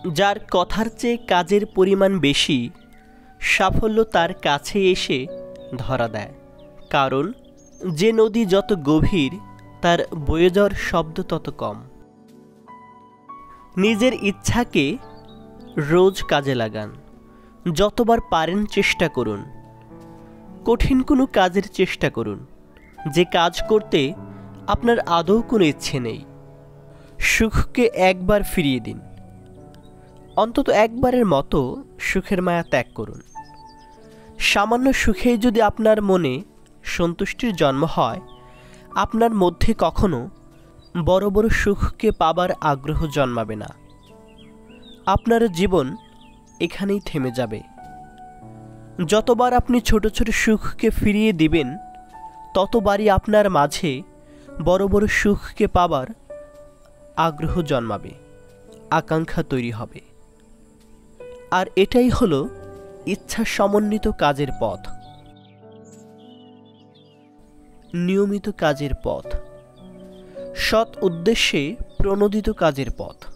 যার কথার চেয়ে কাজের পরিমাণ বেশি, সাফল্য তার কাছে এসে ধরা দেয়। কারণ যে নদী যত গভীর, তার বয়ে যাওয়ার শব্দ তত কম। নিজের ইচ্ছাকে রোজ কাজে লাগান। যতবার পারেন চেষ্টা করুন। কঠিন কোনো কাজের চেষ্টা করুন, যে কাজ করতে আপনার আদৌ কোনো ইচ্ছে নেই। সুখকে একবার ফিরিয়ে দিন। অন্তত একবারের মতো সুখের মায়া ত্যাগ করুন। সামান্য সুখেই যদি আপনার মনে সন্তুষ্টির জন্ম হয়, আপনার মধ্যে কখনো বড় বড় সুখকে পাবার আগ্রহ জন্মাবে না। আপনার জীবন এখানেই থেমে যাবে। যতবার আপনি ছোট ছোট সুখকে ফিরিয়ে দিবেন, ততবারই আপনার মাঝে বড় বড় সুখকে পাবার আগ্রহ জন্মাবে, আকাঙ্ক্ষা তৈরি হবে। আর এটাই হলো ইচ্ছা সমন্বিত কাজের পথ, নিয়মিত কাজের পথ, সৎ উদ্দেশ্যে প্রণোদিত কাজের পথ।